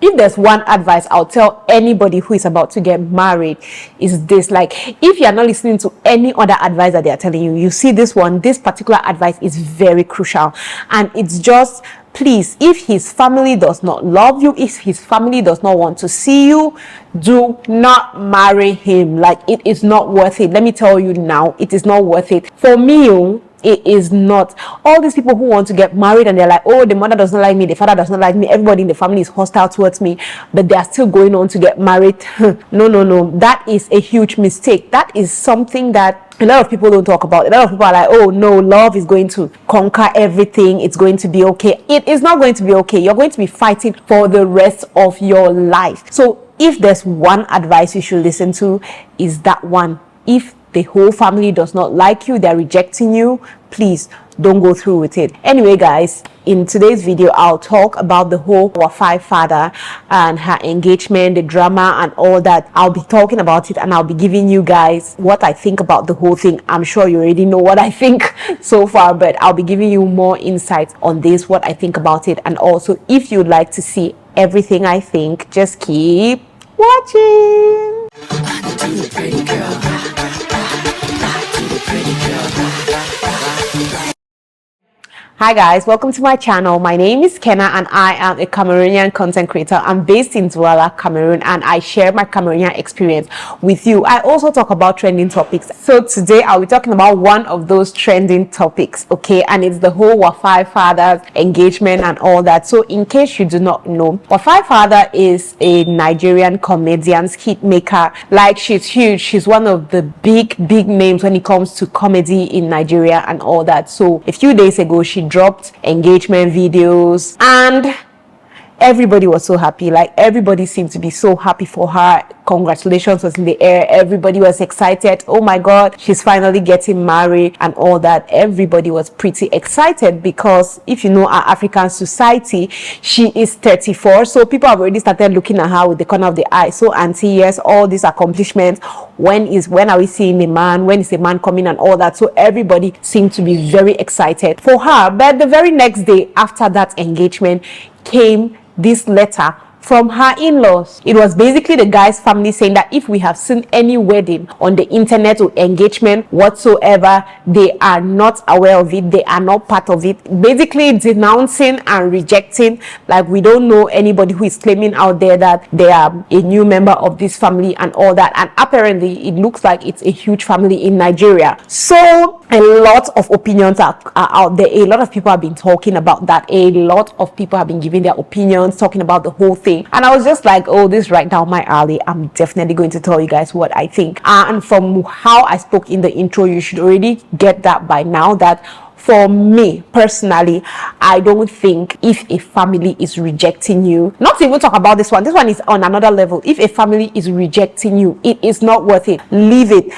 if there's one advice I'll tell anybody who is about to get married, is this: like, if you're not listening to any other advice that they are telling you, you see this one, this particular advice is very crucial. And it's just, please, if his family does not love you, if his family does not want to see you, do not marry him. Like, it is not worth it. Let me tell you now, it is not worth it. For me, it is not. All these people who want to get married and they're like, oh, the mother does not like me, the father does not like me, everybody in the family is hostile towards me, but they are still going on to get married. No, that is a huge mistake. That is something that a lot of people don't talk about. A lot of people are like, oh no, love is going to conquer everything, it's going to be okay. It is not going to be okay. You're going to be fighting for the rest of your life. So if there's one advice you should listen to, is that one. If the whole family does not like you, they're rejecting you, please don't go through with it. Anyway, guys, in today's video, I'll talk about the whole Wofai Fada and her engagement, the drama and all that. I'll be talking about it and I'll be giving you guys what I think about the whole thing. I'm sure you already know what I think so far, but I'll be giving you more insights on this, what I think about it. And also, if you'd like to see everything I think, just keep watching. Hi guys, welcome to my channel. My name is Kenna and I am a Cameroonian content creator. I'm based in Douala, Cameroon, and I share my Cameroonian experience with you. I also talk about trending topics. So today I'll be talking about one of those trending topics, okay? And it's the whole Wofai Fada's engagement and all that. So in case you do not know, Wofai Fada is a Nigerian comedian, skit maker. Like, she's huge. She's one of the big names when it comes to comedy in Nigeria and all that. So a few days ago, she dropped engagement videos and everybody was so happy. Like, everybody seemed to be so happy for her. Congratulations was in the air. Everybody was excited. Oh my god, she's finally getting married and all that. Everybody was pretty excited because if you know our African society, she is 34, so people have already started looking at her with the corner of the eye. So auntie, yes, all these accomplishments, when are we seeing the man, when is the man coming and all that. So everybody seemed to be very excited for her. But the very next day after that engagement came this letter from her in-laws. It was basically the guy's family saying that if we have seen any wedding on the internet or engagement whatsoever, they are not aware of it, they are not part of it. Basically denouncing and rejecting, like, we don't know anybody who is claiming out there that they are a new member of this family and all that. And apparently it looks like it's a huge family in Nigeria. So a lot of opinions are out there. A lot of people have been talking about that. A lot of people have been giving their opinions, talking about the whole thing. And I was just like, oh, this is right down my alley. I'm definitely going to tell you guys what I think. And from how I spoke in the intro, you should already get that by now, that for me personally, I don't think if a family is rejecting you, not to even talk about this one is on another level. If a family is rejecting you, it is not worth it. Leave it.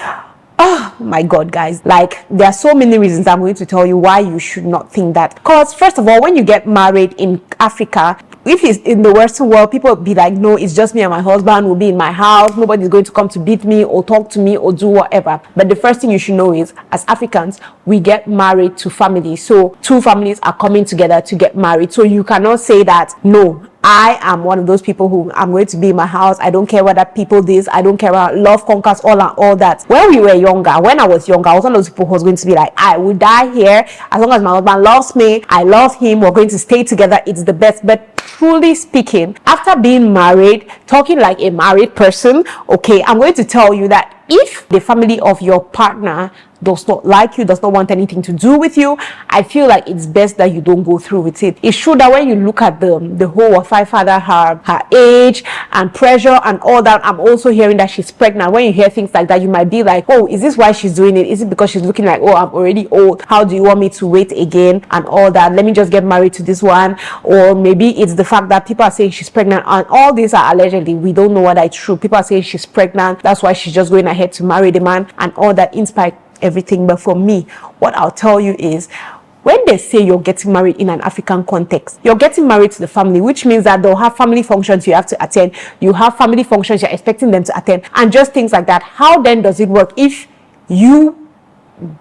Oh my god, guys, like, there are so many reasons I'm going to tell you why you should not think that. Because first of all, when you get married in Africa, if it's in the Western world, people will be like, no, it's just me and my husband, will be in my house, nobody's going to come to beat me or talk to me or do whatever. But the first thing you should know is, as Africans, we get married to families. So two families are coming together to get married. So you cannot say that, no, I am one of those people who I'm going to be in my house, I don't care whether people this, I don't care about love conquers all and all that. When we were younger, when I was younger, I was one of those people who was going to be like, I will die here as long as my husband loves me, I love him, we're going to stay together, it's the best. But truly speaking, after being married, talking like a married person, okay, I'm going to tell you that if the family of your partner does not like you, does not want anything to do with you, I feel like it's best that you don't go through with it. It's true that when you look at the whole Wofai Fada, her age and pressure and all that, I'm also hearing that she's pregnant. When you hear things like that, you might be like, oh, is this why she's doing it? Is it because she's looking like, oh, I'm already old, how do you want me to wait again and all that, let me just get married to this one? Or maybe it's the fact that people are saying she's pregnant, and all these are allegedly, we don't know whether it's true. People are saying she's pregnant, that's why she's just going ahead to marry the man and all that, in spite everything. But for me, what I'll tell you is, when they say you're getting married in an African context, you're getting married to the family, which means that they'll have family functions you have to attend, you have family functions you're expecting them to attend, and just things like that. How then does it work if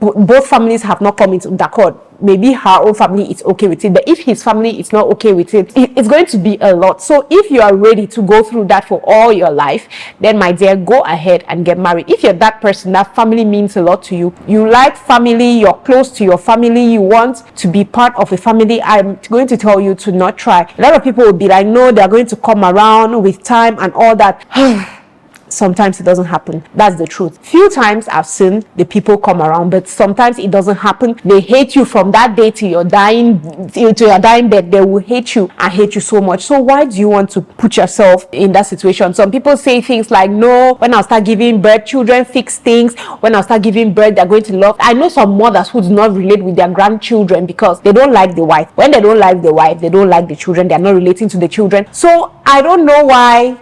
both families have not come into accord? maybe her own family is okay with it, but if his family is not okay with it, it's going to be a lot. So if you are ready to go through that for all your life, then my dear, go ahead and get married. If you're that person, that family means a lot to you, you like family, you're close to your family, you want to be part of a family, I'm going to tell you to not try. A lot of people will be like, no, they're going to come around with time and all that. Sometimes it doesn't happen. That's the truth. Few times I've seen the people come around, but sometimes it doesn't happen. They hate you from that day to your dying bed. They will hate you and hate you so much. So why do you want to put yourself in that situation? Some people say things like, no, when I'll start giving birth, children fix things. When I'll start giving birth, they're going to love. I know some mothers who do not relate with their grandchildren because they don't like the wife. When they don't like the wife, they don't like the children. They're not relating to the children. So I don't know why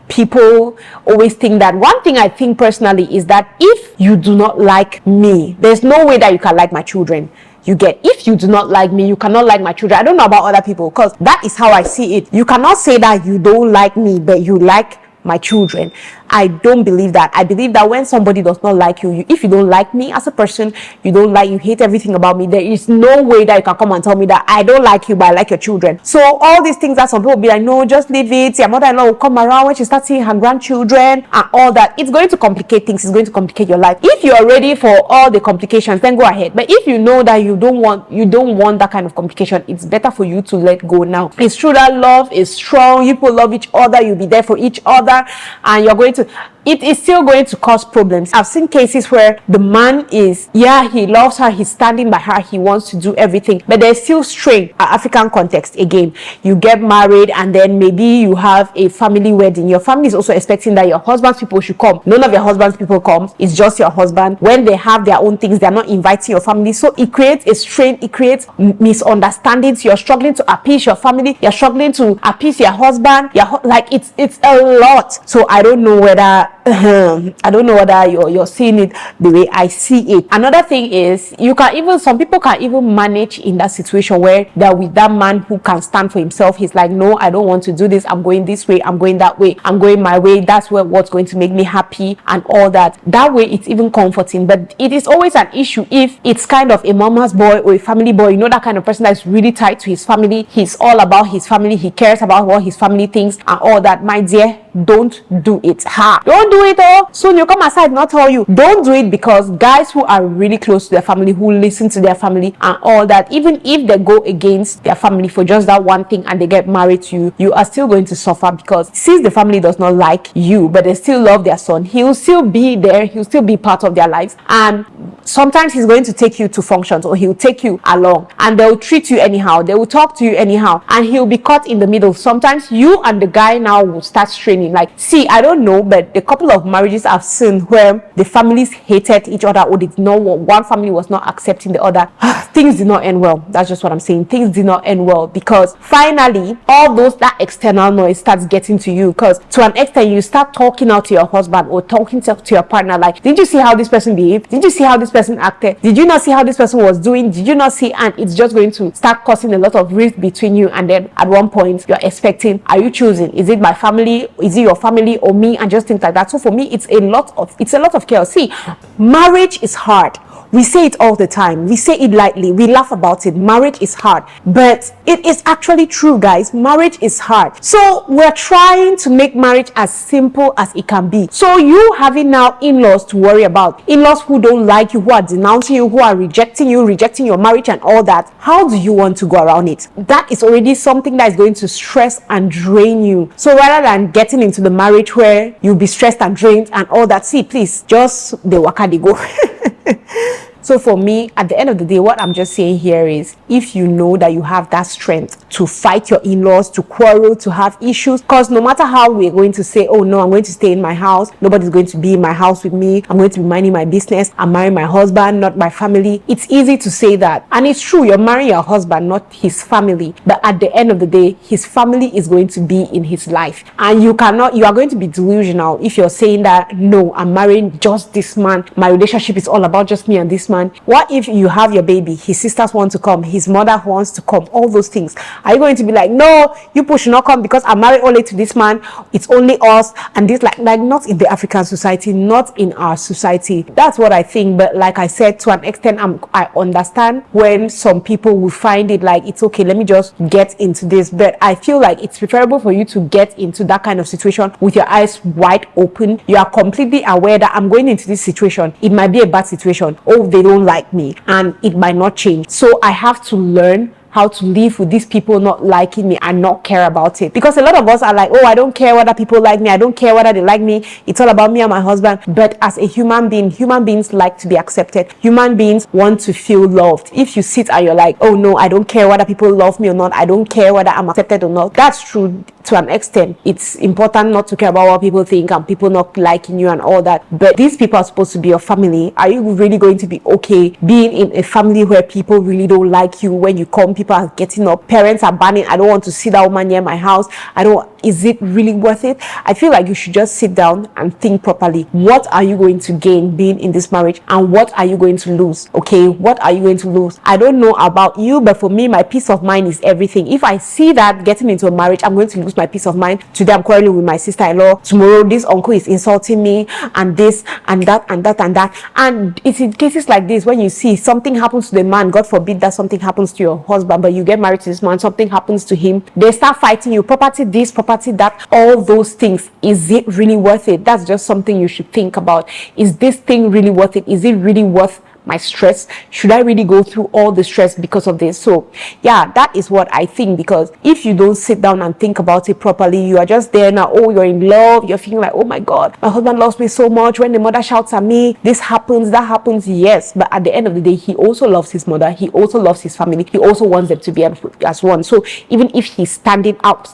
people always think that. One thing I think personally is that if you do not like me, there's no way that you can like my children. You get, if you do not like me, you cannot like my children. I don't know about other people, because that is how I see it. You cannot say that you don't like me but you like my children. I don't believe that. I believe that when somebody does not like you, if you don't like me as a person, you hate everything about me, there is no way that you can come and tell me that I don't like you but I like your children. So all these things that some people be like, no, just leave it, your mother-in-law will come around when she starts seeing her grandchildren and all that. It's going to complicate things. It's going to complicate your life. If you are ready for all the complications, then go ahead. But if you know that you don't want that kind of complication, it's better for you to let go now. It's true that love is strong. You people love each other, you'll be there for each other, and you're going to, it is still going to cause problems. I've seen cases where the man is, yeah, he loves her, he's standing by her, he wants to do everything, but there's still strain. African context again, you get married and then maybe you have a family wedding. Your family is also expecting that your husband's people should come. None of your husband's people comes. It's just your husband. When they have their own things, they're not inviting your family. So it creates a strain, it creates misunderstandings. You're struggling to appease your family, you're struggling to appease your husband. Like it's a lot. So I don't know whether you're seeing it the way I see it. Another thing is, some people can even manage in that situation where they're with that man who can stand for himself. He's like, no, I don't want to do this, I'm going this way, I'm going that way, I'm going my way, that's what's going to make me happy and all that. That way it's even comforting. But it is always an issue if it's kind of a mama's boy or a family boy, you know, that kind of person that's really tied to his family. He's all about his family, he cares about what his family thinks and all that. My dear, don't do it. Don't do it. Soon you come aside, not tell you. Don't do it, because guys who are really close to their family, who listen to their family and all that, even if they go against their family for just that one thing and they get married to you, you are still going to suffer, because since the family does not like you but they still love their son, he'll still be there, he'll still be part of their lives, and sometimes he's going to take you to functions or he'll take you along and they'll treat you anyhow, they will talk to you anyhow, and he'll be caught in the middle. Sometimes you and the guy now will start straining. Like, see, I don't know, but the couple of marriages I've seen where the families hated each other, or did not, one family was not accepting the other, things did not end well. That's just what I'm saying. Things did not end well, because finally all that external noise starts getting to you, because to an extent you start talking out to your husband or talking to your partner like, did you see how this person behaved? Did you see how this person acted? Did you not see how this person was doing? Did you not see? And it's just going to start causing a lot of rift between you. And then at one point you're expecting, are you choosing? Is it my family? Is it your family or me? And just things like that. So for me, it's a lot of chaos. See, marriage is hard. We say it all the time. We say it lightly. We laugh about it. Marriage is hard. But it is actually true, guys. Marriage is hard. So we're trying to make marriage as simple as it can be. So you having now in-laws to worry about. In-laws who don't like you, who are denouncing you, who are rejecting you, rejecting your marriage and all that. How do you want to go around it? That is already something that is going to stress and drain you. So rather than getting into the marriage where you'll be stressed and drained and all that, see, please, just the waka they go. So for me, at the end of the day, what I'm just saying here is, if you know that you have that strength to fight your in-laws, to quarrel, to have issues, because no matter how we're going to say, oh no, I'm going to stay in my house, nobody's going to be in my house with me, I'm going to be minding my business, I'm marrying my husband, not my family. It's easy to say that, and it's true, you're marrying your husband, not his family. But at the end of the day, his family is going to be in his life, and you are going to be delusional if you're saying that, no, I'm marrying just this man, my relationship is all about just me and this man. man? What if you have your baby, his sisters want to come, his mother wants to come, all those things? Are you going to be like, no, you people should not come because I'm married only to this man, it's only us? And this, like not in the African society, not in our society. That's what I think. But like I said, to an extent, I understand when some people will find it like, it's okay, let me just get into this. But I feel like it's preferable for you to get into that kind of situation with your eyes wide open. You are completely aware that I'm going into this situation, it might be a bad situation, oh, they don't like me, and it might not change. So I have to learn how to live with these people not liking me and not care about it. Because a lot of us are like, oh, I don't care whether people like me, I don't care whether they like me, it's all about me and my husband. But as a human being, human beings like to be accepted. Human beings want to feel loved. If you sit and you're like, oh no, I don't care whether people love me or not, I don't care whether I'm accepted or not, that's true to an extent. It's important not to care about what people think and people not liking you and all that. But these people are supposed to be your family. Are you really going to be okay being in a family where people really don't like you? When you come, people are getting up, parents are banning, I don't want to see that woman near my house, is it really worth it? I feel like you should just sit down and think properly. What are you going to gain being in this marriage, and what are you going to lose? Okay, what are you going to lose? I don't know about you, but for me, my peace of mind is everything. If I see that getting into a marriage, I'm going to lose my peace of mind. Today I'm quarreling with my sister-in-law, tomorrow this uncle is insulting me, and this and that and that and that. And it's in cases like this when you see something happens to the man, God forbid that something happens to your husband, but you get married to this man, something happens to him, they start fighting you, property this, property that, all those things. Is it really worth it? That's just something you should think about. Is this thing really worth it? Is it really worth my stress? Should I really go through all the stress because of this? So yeah, that is what I think. Because if you don't sit down and think about it properly, you are just there now, oh, you're in love, you're feeling like, oh my god, my husband loves me so much. When the mother shouts at me, this happens, that happens. Yes, but at the end of the day, he also loves his mother, he also loves his family, he also wants them to be as one. So even if he's standing up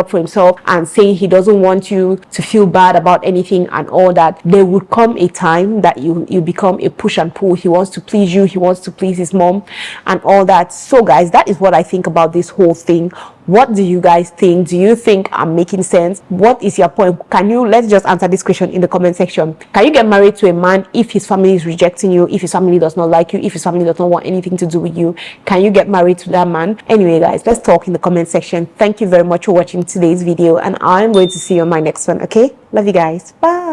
for himself and saying he doesn't want you to feel bad about anything and all that, there would come a time that you become a push and pull. He wants to please you, he wants to please his mom and all that. So guys, that is what I think about this whole thing. What do you guys think? Do you think I'm making sense? What is your point? Let's just answer this question in the comment section. Can you get married to a man if his family is rejecting you, if his family does not like you, if his family does not want anything to do with you? Can you get married to that man? Anyway guys, let's talk in the comment section. Thank you very much for watching today's video, and I'm going to see you on my next one. Okay, love you guys, bye.